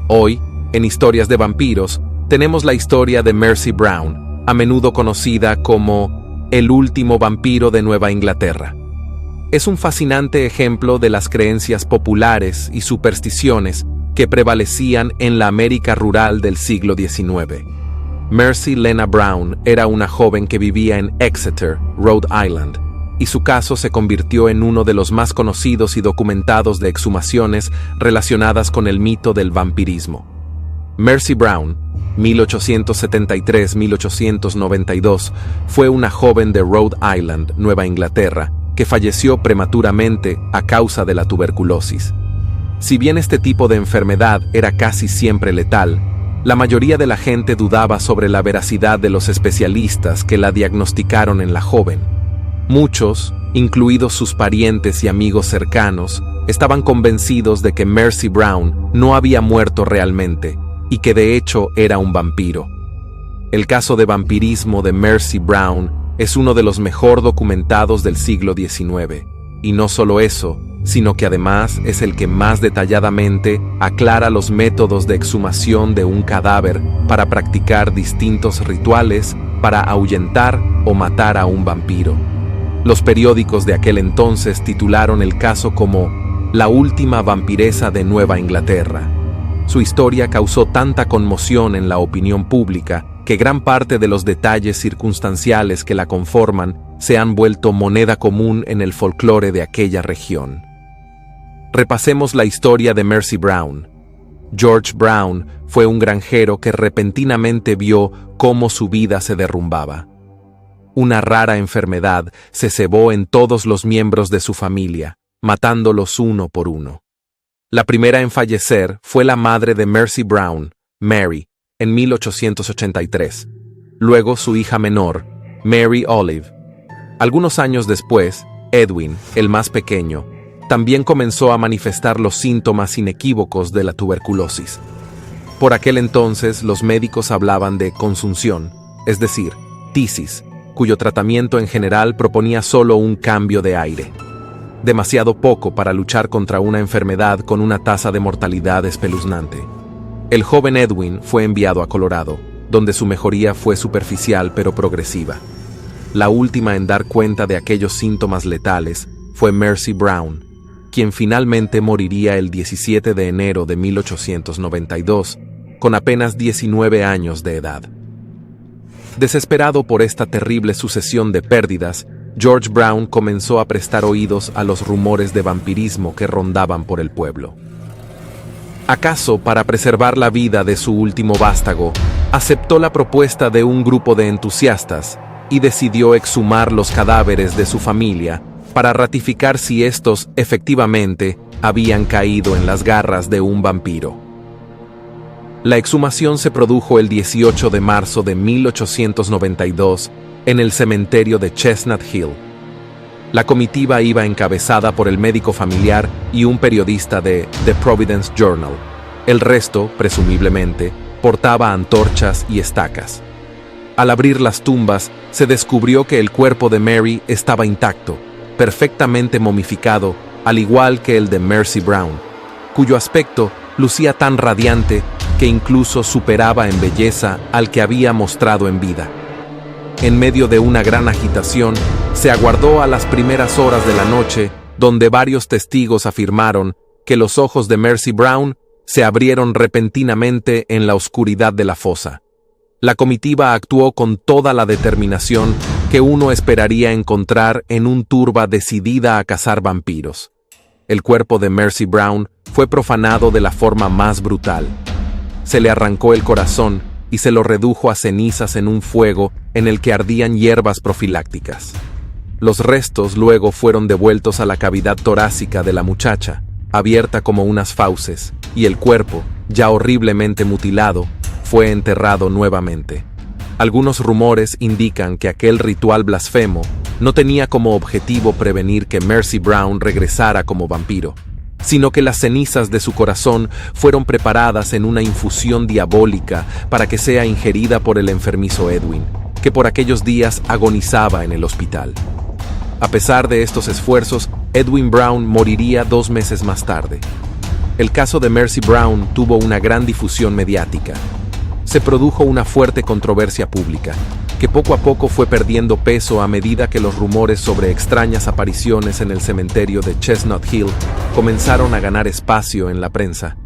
Hoy, en Historias de Vampiros, tenemos la historia de Mercy Brown, a menudo conocida como el último vampiro de Nueva Inglaterra. Es un fascinante ejemplo de las creencias populares y supersticiones que prevalecían en la América rural del siglo XIX. Mercy Lena Brown era una joven que vivía en Exeter, Rhode Island, y su caso se convirtió en uno de los más conocidos y documentados de exhumaciones relacionadas con el mito del vampirismo. Mercy Brown, 1873-1892, fue una joven de Rhode Island, Nueva Inglaterra, que falleció prematuramente a causa de la tuberculosis. Si bien este tipo de enfermedad era casi siempre letal, la mayoría de la gente dudaba sobre la veracidad de los especialistas que la diagnosticaron en la joven. Muchos, incluidos sus parientes y amigos cercanos, estaban convencidos de que Mercy Brown no había muerto realmente y que de hecho era un vampiro. El caso de vampirismo de Mercy Brown es uno de los mejor documentados del siglo XIX, y no solo eso, sino que además es el que más detalladamente aclara los métodos de exhumación de un cadáver para practicar distintos rituales para ahuyentar o matar a un vampiro. Los periódicos de aquel entonces titularon el caso como la última vampiresa de Nueva Inglaterra. Su historia causó tanta conmoción en la opinión pública que gran parte de los detalles circunstanciales que la conforman se han vuelto moneda común en el folclore de aquella región. Repasemos la historia de Mercy Brown. George Brown fue un granjero que repentinamente vio cómo su vida se derrumbaba. Una rara enfermedad se cebó en todos los miembros de su familia, matándolos uno por uno. La primera en fallecer fue la madre de Mercy Brown, Mary, en 1883. Luego su hija menor, Mary Olive. Algunos años después, Edwin, el más pequeño, también comenzó a manifestar los síntomas inequívocos de la tuberculosis. Por aquel entonces los médicos hablaban de consunción, es decir, tisis, cuyo tratamiento en general proponía solo un cambio de aire. Demasiado poco para luchar contra una enfermedad con una tasa de mortalidad espeluznante. El joven Edwin fue enviado a Colorado, donde su mejoría fue superficial pero progresiva. La última en dar cuenta de aquellos síntomas letales fue Mercy Brown, quien finalmente moriría el 17 de enero de 1892, con apenas 19 años de edad. Desesperado por esta terrible sucesión de pérdidas, George Brown comenzó a prestar oídos a los rumores de vampirismo que rondaban por el pueblo. ¿Acaso, para preservar la vida de su último vástago, aceptó la propuesta de un grupo de entusiastas y decidió exhumar los cadáveres de su familia para ratificar si estos efectivamente habían caído en las garras de un vampiro? La exhumación se produjo el 18 de marzo de 1892 en el cementerio de Chestnut Hill. La comitiva iba encabezada por el médico familiar y un periodista de The Providence Journal. El resto, presumiblemente, portaba antorchas y estacas. Al abrir las tumbas, se descubrió que el cuerpo de Mary estaba intacto, perfectamente momificado, al igual que el de Mercy Brown, cuyo aspecto lucía tan radiante que incluso superaba en belleza al que había mostrado en vida. En medio de una gran agitación, se aguardó a las primeras horas de la noche, donde varios testigos afirmaron que los ojos de Mercy Brown se abrieron repentinamente en la oscuridad de la fosa. La comitiva actuó con toda la determinación que uno esperaría encontrar en un turba decidida a cazar vampiros. El cuerpo de Mercy Brown fue profanado de la forma más brutal. Se le arrancó el corazón y se lo redujo a cenizas en un fuego en el que ardían hierbas profilácticas. Los restos luego fueron devueltos a la cavidad torácica de la muchacha, abierta como unas fauces, y el cuerpo, ya horriblemente mutilado, fue enterrado nuevamente. Algunos rumores indican que aquel ritual blasfemo no tenía como objetivo prevenir que Mercy Brown regresara como vampiro, sino que las cenizas de su corazón fueron preparadas en una infusión diabólica para que sea ingerida por el enfermizo Edwin, que por aquellos días agonizaba en el hospital. A pesar de estos esfuerzos, Edwin Brown moriría 2 meses más tarde. El caso de Mercy Brown tuvo una gran difusión mediática. Se produjo una fuerte controversia pública, que poco a poco fue perdiendo peso a medida que los rumores sobre extrañas apariciones en el cementerio de Chestnut Hill comenzaron a ganar espacio en la prensa.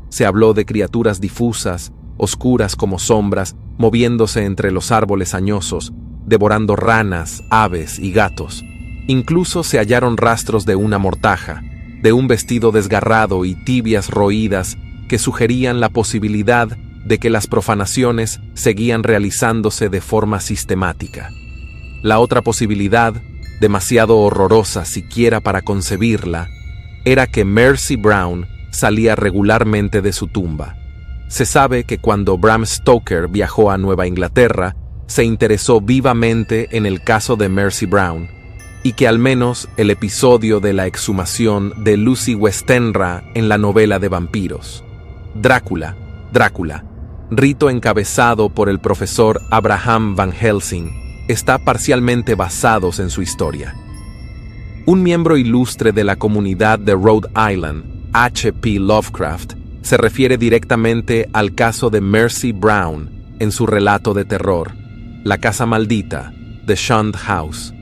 Se habló de criaturas difusas, oscuras como sombras, moviéndose entre los árboles añosos, devorando ranas, aves y gatos. Incluso se hallaron rastros de una mortaja, de un vestido desgarrado y tibias roídas que sugerían la posibilidad de que las profanaciones seguían realizándose de forma sistemática. La otra posibilidad, demasiado horrorosa siquiera para concebirla, era que Mercy Brown salía regularmente de su tumba. Se sabe que cuando Bram Stoker viajó a Nueva Inglaterra, se interesó vivamente en el caso de Mercy Brown, y que al menos el episodio de la exhumación de Lucy Westenra en la novela de vampiros, Drácula, rito encabezado por el profesor Abraham Van Helsing, está parcialmente basados en su historia. Un miembro ilustre de la comunidad de Rhode Island, H.P. Lovecraft, se refiere directamente al caso de Mercy Brown en su relato de terror, La casa maldita, The Shunned House.